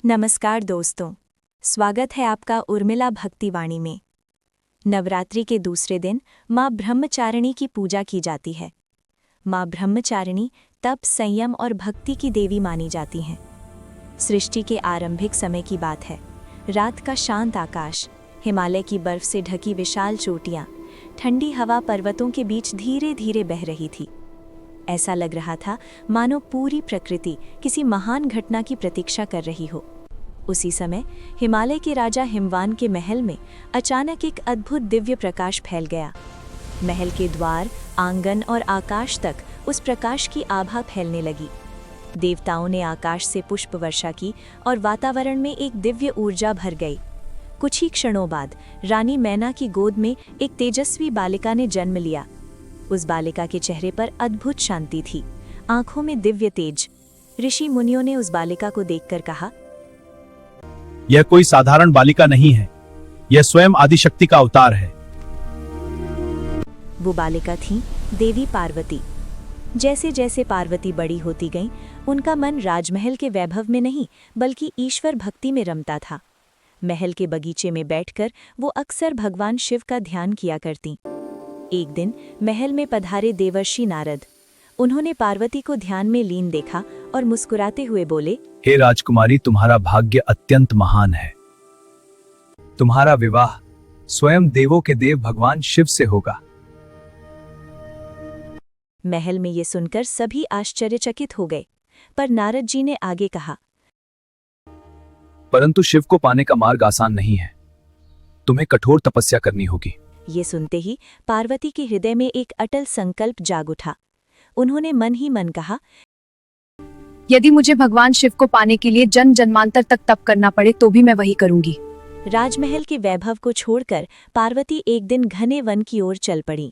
नमस्कार दोस्तों, स्वागत है आपका उर्मिला भक्तिवाणी में। नवरात्रि के दूसरे दिन माँ ब्रह्मचारिणी की पूजा की जाती है। माँ ब्रह्मचारिणी तप, संयम और भक्ति की देवी मानी जाती हैं। सृष्टि के आरंभिक समय की बात है। रात का शांत आकाश, हिमालय की बर्फ से ढकी विशाल चोटियाँ, ठंडी हवा पर्वतों के बीच धीरे धीरे बह रही थी। ऐसा लग रहा था मानो पूरी प्रकृति किसी महान घटना की प्रतीक्षा कर रही हो। उसी समय हिमालय के राजा हिमवान के महल में अचानक एक अद्भुत दिव्य प्रकाश फैल गया। महल के द्वार, आंगन और आकाश तक उस प्रकाश की आभा फैलने लगी। देवताओं ने आकाश से पुष्प वर्षा की और वातावरण में एक दिव्य ऊर्जा भर गई। कुछ ही क्षणों बाद रानी मैना की गोद में एक तेजस्वी बालिका ने जन्म लिया। उस बालिका के चेहरे पर अद्भुत शांति थी, आंखों में दिव्य तेज। ऋषि मुनियों ने उस बालिका को देखकर कहा, यह कोई साधारण बालिका नहीं है, यह स्वयं आदिशक्ति का अवतार है। वो बालिका थी देवी पार्वती। जैसे जैसे पार्वती बड़ी होती गईं, उनका मन राजमहल के वैभव में नहीं बल्कि ईश्वर भक्ति में रमता था। महल के बगीचे में बैठकर वो अक्सर भगवान शिव का ध्यान किया करती। एक दिन महल में पधारे देवर्षि नारद। उन्होंने पार्वती को ध्यान में लीन देखा और मुस्कुराते हुए बोले, हे राजकुमारी, तुम्हारा भाग्य अत्यंत महान है। तुम्हारा विवाह स्वयं देवों के देव भगवान शिव से होगा। महल में ये सुनकर सभी आश्चर्यचकित हो गए, पर नारद जी ने आगे कहा, परंतु शिव को पाने का मार्ग आसान नहीं है, तुम्हें कठोर तपस्या करनी होगी। ये सुनते ही पार्वती के हृदय में एक अटल संकल्प जाग उठा। उन्होंने मन ही मन कहा, यदि मुझे भगवान शिव को पाने के लिए जन्म जन्मांतर तक तप करना पड़े तो भी मैं वही करूंगी। राजमहल के वैभव को छोड़कर पार्वती एक दिन घने वन की ओर चल पड़ी।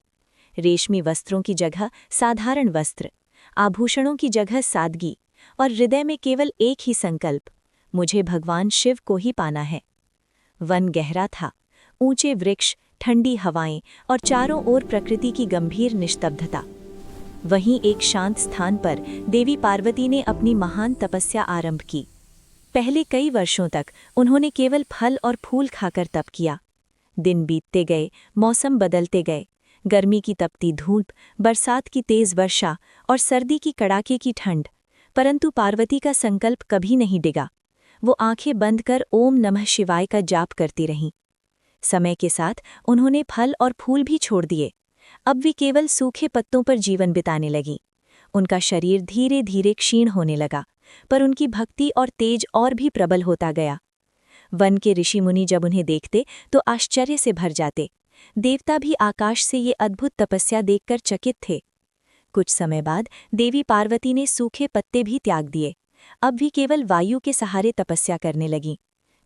रेशमी वस्त्रों की जगह साधारण वस्त्र, आभूषणों की जगह सादगी और हृदय में केवल एक ही संकल्प, मुझे भगवान शिव को ही पाना है। वन गहरा था, ऊंचे वृक्ष, ठंडी हवाएं और चारों ओर प्रकृति की गंभीर निस्तब्धता। वहीं एक शांत स्थान पर देवी पार्वती ने अपनी महान तपस्या आरंभ की। पहले कई वर्षों तक उन्होंने केवल फल और फूल खाकर तप किया। दिन बीतते गए, मौसम बदलते गए, गर्मी की तपती धूप, बरसात की तेज वर्षा और सर्दी की कड़ाके की ठंड, परंतु पार्वती का संकल्प कभी नहीं डिगा। वो आंखें बंद कर ओम नमः शिवाय का जाप करती रहीं। समय के साथ उन्होंने फल और फूल भी छोड़ दिए। अब वे केवल सूखे पत्तों पर जीवन बिताने लगी। उनका शरीर धीरे धीरे क्षीण होने लगा, पर उनकी भक्ति और तेज और भी प्रबल होता गया। वन के ऋषि मुनि जब उन्हें देखते तो आश्चर्य से भर जाते। देवता भी आकाश से ये अद्भुत तपस्या देखकर चकित थे। कुछ समय बाद देवी पार्वती ने सूखे पत्ते भी त्याग दिए। अब भी केवल वायु के सहारे तपस्या करने लगी।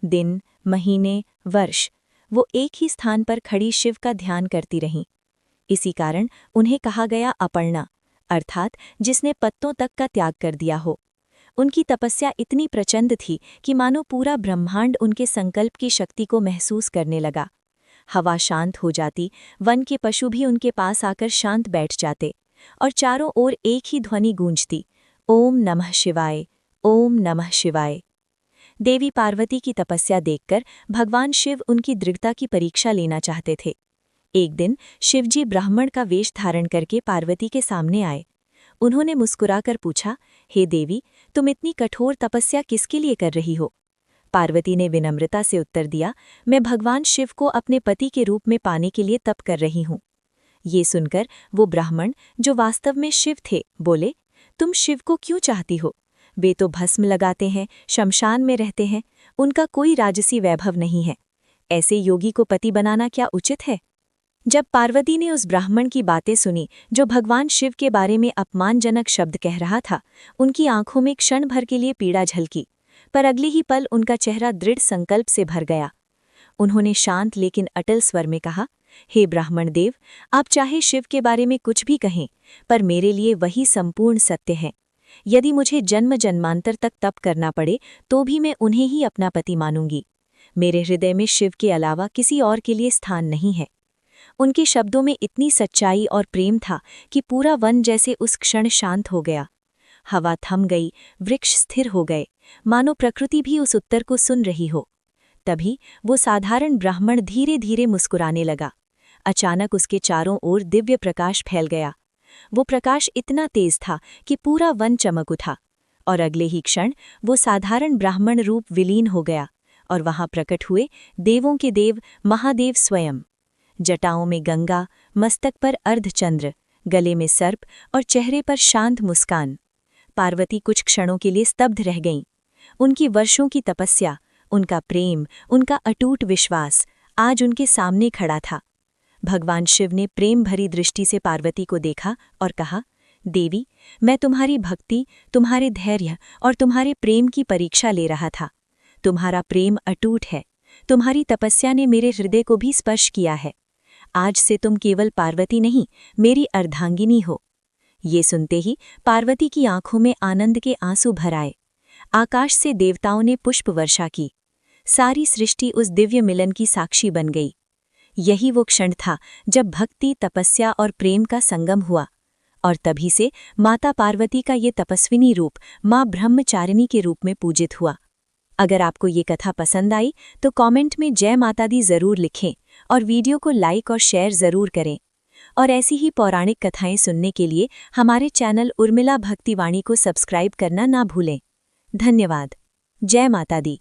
दिन, महीने, वर्ष वो एक ही स्थान पर खड़ी शिव का ध्यान करती रहीं। इसी कारण उन्हें कहा गया अपर्णा, अर्थात जिसने पत्तों तक का त्याग कर दिया हो। उनकी तपस्या इतनी प्रचंड थी कि मानो पूरा ब्रह्मांड उनके संकल्प की शक्ति को महसूस करने लगा। हवा शांत हो जाती, वन के पशु भी उनके पास आकर शांत बैठ जाते और चारों ओर एक ही ध्वनि गूंजती, ओम नमः शिवाय, ओम नमः शिवाय। देवी पार्वती की तपस्या देखकर भगवान शिव उनकी दृढ़ता की परीक्षा लेना चाहते थे। एक दिन शिवजी ब्राह्मण का वेश धारण करके पार्वती के सामने आए। उन्होंने मुस्कुराकर पूछा, हे देवी, तुम इतनी कठोर तपस्या किसके लिए कर रही हो? पार्वती ने विनम्रता से उत्तर दिया, मैं भगवान शिव को अपने पति के रूप में पाने के लिए तप कर रही हूँ। ये सुनकर वो ब्राह्मण, जो वास्तव में शिव थे, बोले, तुम शिव को क्यों चाहती हो? वे तो भस्म लगाते हैं, शमशान में रहते हैं, उनका कोई राजसी वैभव नहीं है। ऐसे योगी को पति बनाना क्या उचित है? जब पार्वती ने उस ब्राह्मण की बातें सुनी जो भगवान शिव के बारे में अपमानजनक शब्द कह रहा था, उनकी आंखों में क्षण भर के लिए पीड़ा झलकी, पर अगले ही पल उनका चेहरा दृढ़ संकल्प से भर गया। उन्होंने शांत लेकिन अटल स्वर में कहा, हे ब्राह्मण देव, आप चाहे शिव के बारे में कुछ भी कहें, पर मेरे लिए वही संपूर्ण सत्य है। यदि मुझे जन्म जन्मांतर तक तप करना पड़े तो भी मैं उन्हें ही अपना पति मानूंगी। मेरे हृदय में शिव के अलावा किसी और के लिए स्थान नहीं है। उनके शब्दों में इतनी सच्चाई और प्रेम था कि पूरा वन जैसे उस क्षण शांत हो गया। हवा थम गई, वृक्ष स्थिर हो गए, मानो प्रकृति भी उस उत्तर को सुन रही हो। तभी वो साधारण ब्राह्मण धीरे धीरे मुस्कुराने लगा। अचानक उसके चारों ओर दिव्य प्रकाश फैल गया। वो प्रकाश इतना तेज था कि पूरा वन चमक उठा, और अगले ही क्षण वो साधारण ब्राह्मण रूप विलीन हो गया, और वहां प्रकट हुए देवों के देव महादेव स्वयं। जटाओं में गंगा, मस्तक पर अर्धचंद्र, गले में सर्प और चेहरे पर शांत मुस्कान। पार्वती कुछ क्षणों के लिए स्तब्ध रह गईं। उनकी वर्षों की तपस्या, उनका प्रेम, उनका अटूट विश्वास आज उनके सामने खड़ा था। भगवान शिव ने प्रेम भरी दृष्टि से पार्वती को देखा और कहा, देवी, मैं तुम्हारी भक्ति, तुम्हारे धैर्य और तुम्हारे प्रेम की परीक्षा ले रहा था। तुम्हारा प्रेम अटूट है। तुम्हारी तपस्या ने मेरे हृदय को भी स्पर्श किया है। आज से तुम केवल पार्वती नहीं, मेरी अर्धांगिनी हो। ये सुनते ही पार्वती की आंखों में आनंद के आंसू भर आए। आकाश से देवताओं ने पुष्प वर्षा की। सारी सृष्टि उस दिव्य मिलन की साक्षी बन गई। यही वो क्षण था जब भक्ति, तपस्या और प्रेम का संगम हुआ, और तभी से माता पार्वती का ये तपस्विनी रूप माँ ब्रह्मचारिणी के रूप में पूजित हुआ। अगर आपको ये कथा पसंद आई तो कमेंट में जय माता दी जरूर लिखें और वीडियो को लाइक और शेयर जरूर करें। और ऐसी ही पौराणिक कथाएं सुनने के लिए हमारे चैनल उर्मिला भक्तिवाणी को सब्सक्राइब करना ना भूलें। धन्यवाद। जय माता दी।